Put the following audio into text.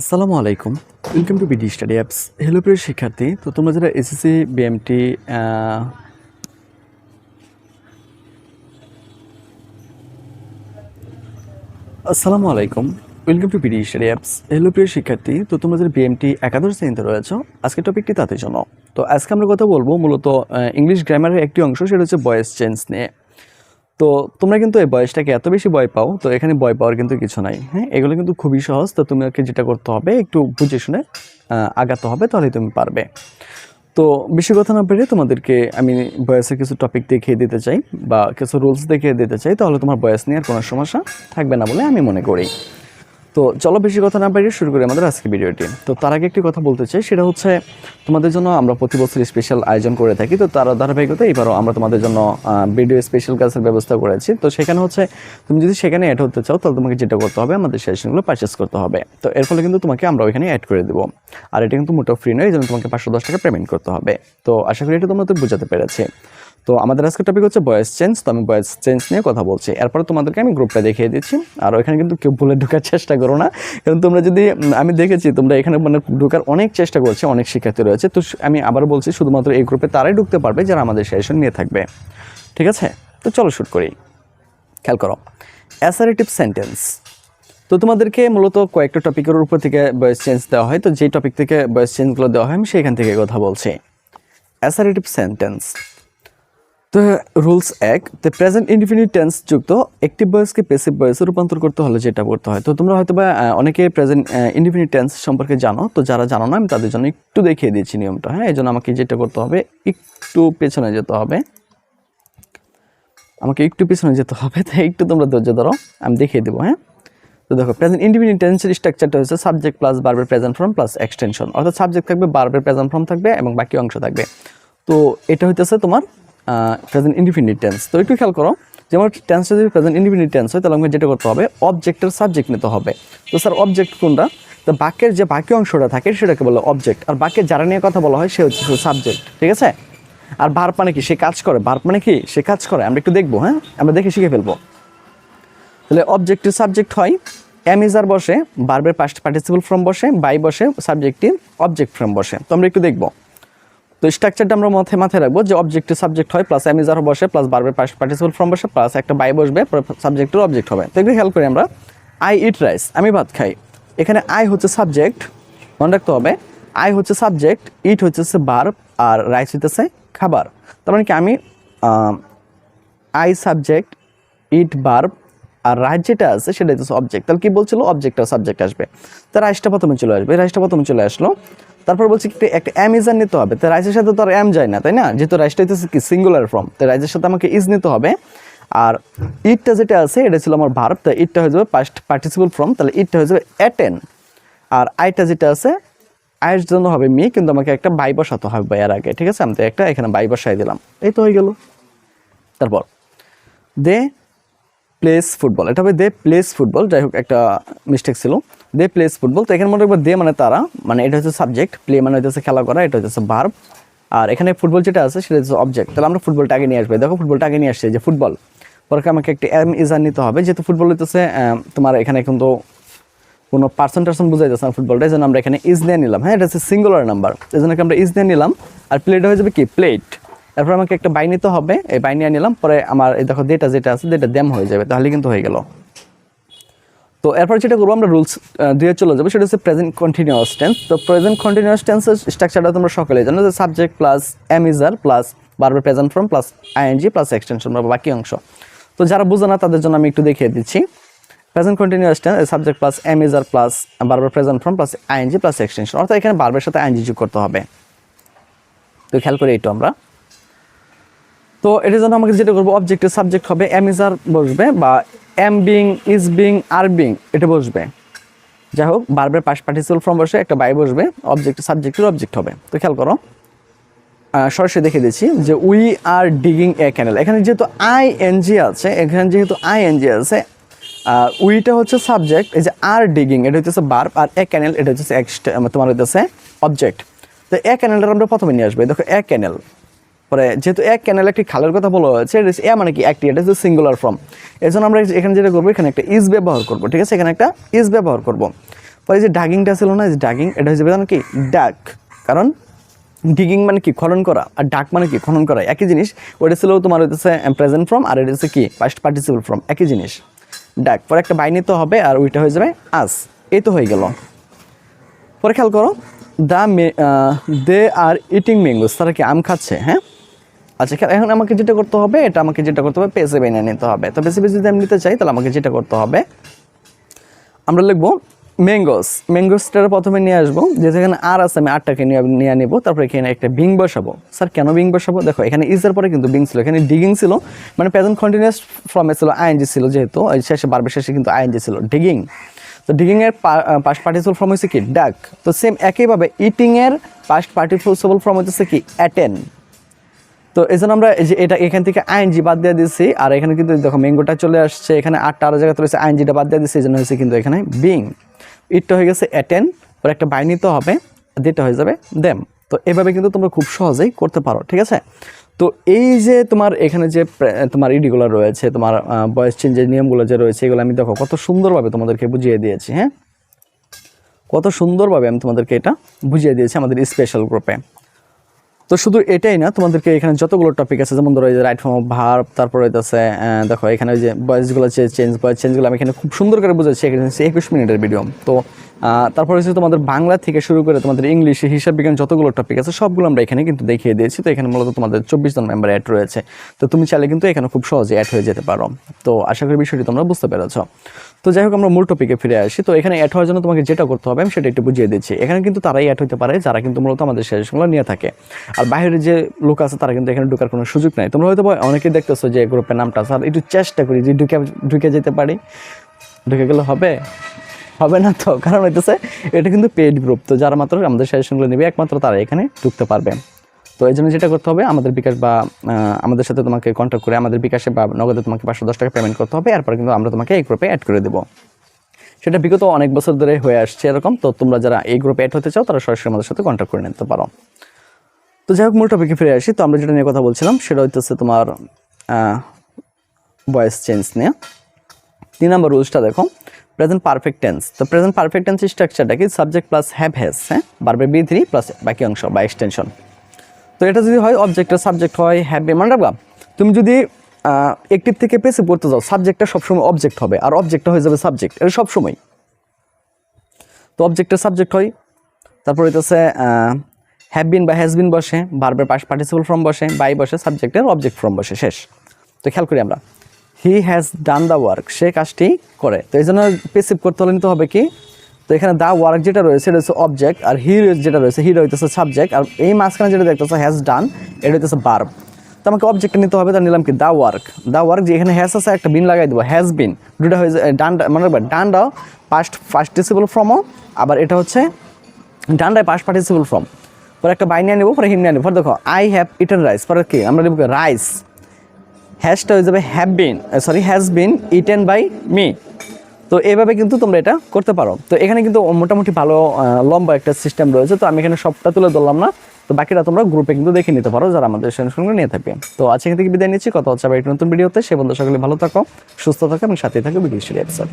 আসসালামু আলাইকুম, welcome to BD study apps. Hello প্রিয় শিক্ষার্থী, তো তোমরা যারা এসএসসি বিএমটি আসসালামু আলাইকুম, welcome to BD study apps. Hello প্রিয় শিক্ষার্থী, তো তোমরা যারা বিএমটি একাদশ শ্রেণীতে রয়েছো, আজকের টপিকটি তাদের জন্য। তো আজকে আমরা কথা বলবো মূলত ইংলিশ গ্রামারের একটি অংশ, সেটা হচ্ছে ভয়েস চেঞ্জ নিয়ে। তো তোমরা কিন্তু এই বয়সটাকে এত বেশি ভয় পাও, তো এখানে ভয় পাওয়ার কিন্তু কিছু নাই। হ্যাঁ, এগুলো কিন্তু খুবই সহজ। তো তোমাকে যেটা করতে হবে, একটু বুঝে শুনে আগাতে হবে, তাহলে তুমি পারবে। তো বেশি কথা না পেরে তোমাদেরকে আমি বয়সের কিছু টপিক দেখিয়ে দিতে চাই বা কিছু রুলস দেখিয়ে দিতে চাই, তাহলে তোমার বয়স নিয়ে আর কোনো সমস্যা থাকবে না বলে আমি মনে করি। তো চলো বেশি কথা না বাড়িয়ে শুরু করি আমাদের আজকের ভিডিওটি। তো তার আগে একটি কথা বলতে চাই, সেটা হচ্ছে তোমাদের জন্য আমরা প্রতি বছর স্পেশাল আয়োজন করে থাকি। তো তার ধারাবাহিকতা এবারও আমরা তোমাদের জন্য ভিডিও স্পেশাল ক্লাসের ব্যবস্থা করেছি। তো সেখানে হচ্ছে তুমি যদি সেখানে অ্যাড হতে চাও, তাহলে তোমাকে যেটা করতে হবে, আমাদের সেশনগুলো পারচেস করতে হবে। তো এর ফলে কিন্তু তোমাকে আমরা ওইখানে অ্যাড করে দেবো। আর এটা কিন্তু মোটেও ফ্রি নয়, এই জন্য তোমাকে 510 টাকা পেমেন্ট করতে হবে। তো আশা করি এটা তোমাদের বোঝাতে পেরেছি। তো আমাদের আজকের টপিক হচ্ছে ভয়েস চেঞ্জ। তো আমি ভয়েস চেঞ্জ নিয়ে কথা বলছি, এরপরে তোমাদেরকে আমি গ্রুপটা দেখিয়ে দিচ্ছি। আর ওইখানে কিন্তু কেউ ভুলে ঢোকার চেষ্টা করো না, কারণ তোমরা যদি আমি দেখেছি তোমরা এখানে মানে ঢোকার অনেক চেষ্টা করছে, অনেক শিক্ষার্থী রয়েছে। তো আমি আবার বলছি, শুধুমাত্র এই গ্রুপে তারাই ঢুকতে পারবে যারা আমাদের সেশন নিয়ে থাকবে। ঠিক আছে, তো চলো শুট করি। খেয়াল করো, অ্যাসারেটিভ সেন্টেন্স। তো তোমাদেরকে মূলত কয়েকটা টপিকের উপর থেকে ভয়েস চেঞ্জ দেওয়া হয়। তো যেই টপিক থেকে ভয়েস চেঞ্জগুলো দেওয়া হয়, আমি সেখান থেকে কথা বলছি। Assertive sentence. তো রুলস 1, তো প্রেজেন্ট ইনডিফিনিট টেন্স যুক্ত অ্যাক্টিভ ভয়েসকে প্যাসিভ ভয়েসে রূপান্তর করতে হলে যেটা করতে হয়। তো তোমরা হয়তো বা অনেকে প্রেজেন্ট ইনডিফিনিট টেন্স সম্পর্কে জানো। তো যারা জানো না, আমি তাদের জন্য একটু দেখিয়ে দিচ্ছি নিয়মটা। হ্যাঁ, এই জন্য আমাকে যেটা করতে হবে, পেছনে যেতে হবে। তাই একটু তোমরা ধৈর্য ধরো, আমি দেখিয়ে দেবো। হ্যাঁ, তো দেখো, প্রেজেন্ট ইনডিফিনিট টেন্সের স্ট্রাকচারটা হচ্ছে সাবজেক্ট প্লাস ভার্বের প্রেজেন্ট ফর্ম প্লাস এক্সটেনশন। অর্থাৎ সাবজেক্ট থাকবে, ভার্বের প্রেজেন্ট ফর্ম থাকবে এবং বাকি অংশ থাকবে। তো এটা হইতেছে তোমার প্রেজেন্ট ইনডিফিনিট টেন্স। তো একটু খেয়াল করো, যেমন টেন্সটা যদি প্রেজেন্ট ইনডিফিনিট টেন্স হয়, তাহলে আমাকে যেটা করতে হবে, অবজেক্টের সাবজেক্ট নিতে হবে। তো স্যার অবজেক্ট কোনটা? তো বাক্যের যে বাকি অংশটা থাকে সেটাকে বলে অবজেক্ট, আর বাক্যের যারা নিয়ে কথা বলা হয় সে হচ্ছে সাবজেক্ট। ঠিক আছে, আর ভার্ব মানে কি? সে কাজ করে। ভার্ব মানে কি? সে কাজ করে। আমরা একটু দেখবো। হ্যাঁ, আমরা দেখে শিখে ফেলবো। তাহলে অবজেক্টিভ সাবজেক্ট হয়, এম ইজ আর বসে, ভার্বের পাস্ট পার্টিসিপল ফর্ম বসে, বাই বসে, সাবজেক্টিভ অবজেক্ট ফর্ম বসে। তো আমরা একটু দেখবো। তো স্ট্রাকচারটা আমরা মাথায় রাখবো যে অবজেক্টিভ সাবজেক্ট হয়, প্লাস এম ইজ আর বসে, প্লাস ভার্বের পাস্ট পার্টিসিপল ফর্ম বসে, প্লাস একটা বাই বসবে, সাবজেক্টের অবজেক্ট হবে। তো একটু খেয়াল করি আমরা, আই ইট রাইস, আমি ভাত খাই। এখানে আই হচ্ছে সাবজেক্ট, মনে রাখতে হবে। আই হচ্ছে সাবজেক্ট, ইট হচ্ছে ভার্ব, আর রাইস হইতেছে খাবার। তার মানে কি, আমি আই সাবজেক্ট, ইট ভার্ব, আর রাইট যেটা আছে সেটা হচ্ছে অবজেক্ট। তাহলে কি বলছিল, অবজেক্ট আর সাবজেক্ট আসবে। তো রাইসটা প্রথমে চলে আসবে, রাইসটা প্রথমে চলে আসলো। তারপর বলছি কি, একটা এম ইজ আর নিতে হবে। তো রাইসের সাথে তো আর এম যায় না, তাই না? যেহেতু রাইসটা হচ্ছে কি সিঙ্গুলার ফর্ম, তো রাইসের সাথে আমাকে ইজ নিতে হবে। আর ইটটা যেটা আছে এটা ছিল আমার ভার্ব, তো ইটটা হয়ে যাবে পাস্ট পার্টিসিপল ফর্ম, তাহলে ইটটা হয়ে যাবে অ্যাটেন। আর আইটা যেটা আছে, আয়ের জন্য হবে মি, কিন্তু আমাকে একটা বাই বসাতে হবে এর আগে। ঠিক আছে, আমি তো একটা এখানে বাই বসাই দিলাম, এই তো হয়ে গেল। তারপর দে প্লেস ফুটবল, এটা হবে দে প্লেস ফুটবল। যাই হোক, একটা মিস্টেক ছিল, দে প্লেস ফুটবল। তো এখানে মনে রাখবো, দে মানে তারা, মানে এটা হচ্ছে সাবজেক্ট, প্লে মানে হচ্ছে খেলা করা, এটা হচ্ছে ভার্ব, আর এখানে ফুটবল যেটা আছে সেটা হচ্ছে অবজেক্ট। তাহলে আমরা ফুটবলটা আগে নিয়ে আসবে। দেখো, ফুটবলটা আগে নিয়ে আসছে, যে ফুটবল। পরে আমাকে একটা এম ইজার নিতে হবে, যেহেতু ফুটবল হইতেছে তোমার এখানে কিন্তু কোনো পার্সন বুঝাই যাচ্ছে না ফুটবলটা, এই জন্য আমরা এখানে ইজ নিয়ে নিলাম। হ্যাঁ, এটা হচ্ছে সিঙ্গুলার নাম্বার, এই জন্য আমরা ইজ নিয়ে নিলাম। আর প্লেট হয়ে যাবে কি, প্লেট। এরপর আমাকে একটা বাই নিতে হবে, এই বাই নিয়ে নিলাম। পরে আমার এই দেখো, ডেটা যেটা আছে, ডেটা দ্যাম হয়ে যাবে, তাহলে কিন্তু হয়ে গেল। তো এরপর যেটা করবো, আমরা রুলস 2 চলে যাবো, সেটা হচ্ছে প্রেজেন্ট কন্টিনিউয়াস টেন্স। তো প্রেজেন্ট কন্টিনিউয়াস টেন্সের স্ট্রাকচারটা তোমরা সকলেই জানো, যে subject plus am is are plus ভার্বের present form plus ING plus extension বা বাকি অংশ। তো যারা বুঝে না তাদের জন্য আমি একটু দেখিয়ে দিচ্ছি। Present continuous tense, subject plus am is are plus ভার্বের present form plus ING plus extension. অর্থাৎ এখানে ভার্বের সাথে আইএনজি যোগ করতে হবে। তো খেয়াল করে এইটা আমরা। তো এটার জন্য আমাকে যেটা করবো, অবজেক্টের সাবজেক্ট হবে, এম ইজ আর বসবে, বা am being, is being, are being, এটা বসবে। যাই হোক, ভার্বের পাস্ট পার্টিসিপল ফর্ম বসে, একটা বাই বসবে, অবজেক্টের সাবজেক্টের অবজেক্ট হবে। তো খেয়াল করো, সরাসরি দেখে দিচ্ছি যে উই আর ডিগিং এ ক্যানেল। এখানে যেহেতু আইএনজি আছে, উইটা হচ্ছে সাবজেক্ট, এই যে আর ডিগিং এটা হচ্ছে ভার্ব, আর এ ক্যানেল এটা হচ্ছে তোমার হচ্ছে অবজেক্ট। তো এ ক্যানেলটা আমরা প্রথমে নিয়ে আসবো। দেখো, এ ক্যানেল, পরে যেহেতু এক ক্যানেল একটি খালের কথা বলা হয়েছে, এ মানে কি একটি, এটা হচ্ছে সিঙ্গুলার ফর্ম। এই জন্য আমরা এখানে যেটা করবো, এখানে একটা ইজ ব্যবহার করবো। ঠিক আছে, এখানে একটা ইজ ব্যবহার করবো। পরে যে ডাগিংটা ছিল না, যে ডাগিং, এটা হচ্ছে জানো কি ডাক, কারণ ডিগিং মানে কি খনন করা, আর ডাক মানে কি খনন করা, একই জিনিস। ওটা ছিল তোমার হইতেছে প্রেজেন্ট ফর্ম, আর এটা হচ্ছে কি পাস্ট পার্টিসিপল ফর্ম, একই জিনিস। ডাক পরে একটা বাই নিতে হবে, আর ওইটা হয়ে যাবে আস। এই তো হয়ে গেল। পরে খেয়াল করো, দে আর ইটিং ম্যাঙ্গোস, তারা কি আম খাচ্ছে, হ্যাঁ। আচ্ছা, এখন আমাকে যেটা করতে হবে, এটা আমাকে যেটা করতে হবে পেসিভ বানিয়ে নিতে হবে। তো পেসিভ যদি আমি নিতে চাই, তাহলে আমাকে যেটা করতে হবে, আমরা লিখবো ম্যাঙ্গোস। ম্যাঙ্গোসটা প্রথমে নিয়ে আসবো, যেখানে আর আছে আমি আরটাকে নিয়ে নেবো, তারপরে এখানে একটা বিং বসাবো। স্যার কেন বিং বসাবো? দেখো এখানে ইজের পরে কিন্তু বিং ছিল, এখানে ডিগিং ছিল, মানে প্রেজেন্ট কন্টিনিউয়াস ফর্মে ছিল, আইএনজি ছিল, যেহেতু শেষে বারবার শেষে কিন্তু আইএনজি ছিল, ডিগিং। তো ডিগিং এর পাস্ট পার্টিসিপল ফর্ম হচ্ছে কি ডাক। তো সেম একইভাবে ইটিং এর পাস্ট পার্টিসিপল ফর্ম হচ্ছে কি অ্যাটেন। তো এই জন্য আমরা এই যে এটা এখান থেকে আইএনজি বাদ দিয়ে দিচ্ছি, আর এখানে কিন্তু দেখো ম্যাঙ্গোটা চলে আসছে, এখানে আটটা আরো জায়গাতে রয়েছে, আইএনজিটা বাদ দিয়ে দিচ্ছি, এই জন্য হয়েছে কিন্তু এখানে বিং। ইটটা হয়ে গেছে অ্যাটেন, পরে একটা বাই নিতে হবে, যেটা হয়ে যাবে দেম। তো এভাবে কিন্তু তোমরা খুব সহজেই করতে পারো, ঠিক আছে। তো এই যে তোমার এখানে যে তোমার ইডিগুলো রয়েছে, তোমার ভয়েস চেঞ্জের নিয়মগুলো যে রয়েছে, এগুলো আমি দেখো কত সুন্দরভাবে তোমাদেরকে বুঝিয়ে দিয়েছি, হ্যাঁ, কত সুন্দরভাবে আমি তোমাদেরকে এটা বুঝিয়ে দিয়েছি আমাদের স্পেশাল গ্রুপে। তো শুধু এটাই না, তোমাদেরকে এখানে যতগুলো টপিক আছে, যেমন ধরো এই যে রাইট ফর্ম অফ ভার্ব, তারপরে হইতেছে দেখো এখানে ওই যে ভয়েসগুলো ভয়েস চেঞ্জগুলো আমি এখানে খুব সুন্দর করে বুঝাচ্ছি, এখানে 21 মিনিটের ভিডিও। তো তারপরে হচ্ছে তোমাদের বাংলা থেকে শুরু করে তোমাদের ইংলিশ, হিসাব বিজ্ঞান যতগুলো টপিক আছে সবগুলো আমরা এখানে কিন্তু দেখিয়ে দিয়েছি। তো এখানে মূলত তোমাদের 24 জন মেম্বার অ্যাড রয়েছে। তো তুমি চাইলে কিন্তু এখানে খুব সহজে অ্যাড হয়ে যেতে পারো। তো আশা করি বিষয়টি তোমরা বুঝতে পেরেছো। তো যাই হোক, আমরা মূল টপিকে ফিরে আসি। তো এখানে অ্যাড হওয়ার জন্য তোমাকে যেটা করতে হবে আমি সেটা একটু বুঝিয়ে দিচ্ছি। এখানে কিন্তু তারাই অ্যাড হতে পারে যারা কিন্তু মূলত আমাদের সাজেশনগুলো নিয়ে থাকে, আর বাইরের যে লোক আছে তারা কিন্তু এখানে ঢোকার কোনো সুযোগ নাই। তোমরা হয়তো অনেকেই দেখতেছো যে গ্রুপের নামটা, স্যার একটু চেষ্টা করি যে ঢুকে যেতে পারি, ঢুকে গেলে হবে না। তো কারণ হইতেছে এটা কিন্তু পেইড গ্রুপ, তো যারা মাত্র আমাদের সাজেশনগুলো নেবে একমাত্র তারা এখানে ঢুকতে পারবে। তো এই জন্য যেটা করতে হবে, আমাদের বিকাশ বা আমাদের সাথে তোমাকে কন্ট্যাক্ট করে আমাদের বিকাশে বা নগদে তোমাকে 510 টাকা পেমেন্ট করতে হবে, এরপর কিন্তু আমরা তোমাকে এই গ্রুপে অ্যাড করে দেবো। সেটা বিগত অনেক বছর ধরে হয়ে আসছে এরকম। তো তোমরা যারা এই গ্রুপে অ্যাড হতে চাও তারা সরাসরি আমাদের সাথে কন্ট্যাক্ট করে নিতে পারো। তো যাই হোক, মূল টপিকে ফিরে আসি। তো আমরা যেটা নিয়ে কথা বলছিলাম সেটা হইতেছে তোমার ভয়েস চেঞ্জ নিয়ে। 3 নম্বর রুলসটা দেখো, প্রেজেন্ট পারফেক্ট টেন্স। তো প্রেজেন্ট পারফেক্ট টেন্স স্ট্রাকচারটা কি সাবজেক্ট প্লাস হ্যাভ হ্যাজ, হ্যাঁ, ভার্বের বি3 প্লাস বাকি অংশ বা এক্সটেনশন। তো এটা যদি হয় অবজেক্টের সাবজেক্ট হয় হ্যাভ বিন, মানে রাখবা তুমি যদি অ্যাক্টিভ থেকে পেসিভ করতে যাও, সাবজেক্টটা সবসময় অবজেক্ট হবে, আর অবজেক্টটা হয়ে যাবে সাবজেক্ট, এটা সবসময়। তো অবজেক্টের সাবজেক্ট হয়, তারপর হইতেছে হ্যাভ বিন বা হ্যাজ বিন বসে, ভার্বের পাস্ট পার্টিসিপল ফর্ম বসে, বাই বসে, সাবজেক্টের অবজেক্ট ফর্ম বসে, শেষ। তো খেয়াল করি আমরা, he has done the work, সে কাজটি করে। তো এই জন্য পেসিভ করতে হলে নিতে হবে কি, তো এখানে দ্য ওয়ার্ক যেটা রয়েছে এটা হচ্ছে অবজেক্ট, আর হি যেটা রয়েছে হিটা হইতেছে সাবজেক্ট, আর এই মাঝখানে যেটা দেখতেছে হ্যাজ ডান, এটা হইতেছে ভার্ব। তো আমাকে অবজেক্টটা নিতে হবে, তার নিলাম কি দ্য ওয়ার্ক, যে এখানে হ্যাজ আছে একটা বিন লাগাই দেবো, হ্যাজ বিন, দুটা হয়ে যায় ডান, মানে ডানটাও পাস্ট পার্টিসিপল ফর্মও, আবার এটা হচ্ছে ডানটায় পাস্ট পার্টিসিপল ফর্ম। পরে একটা বাই নিয়ে নেবো, পরে হিম নিয়ে নেবো। পরে দেখো আই হ্যাভ ইটেন রাইস, পরে কি আমরা নেবো রাইস, হ্যাজটা হয়ে যাবে has been eaten by me. তো এইভাবে কিন্তু তোমরা এটা করতে পারো। তো এখানে কিন্তু মোটামুটি ভালো লম্বা একটা সিস্টেম রয়েছে। তো আমি এখানে সবটা তুলে ধরলাম না, তো বাকিটা তোমরা গ্রুপে কিন্তু দেখে নিতে পারো যারা আমাদের সেশনগুলো নিয়ে থাকবে। তো আজকে থেকে বিদায় নিচ্ছি, কথা হচ্ছে আবার একটা নতুন ভিডিওতে। সে বন্ধু সকলে ভালো থাকো, সুস্থ থাকো এবং সাথে থাকো ভিডিও এপিসোড।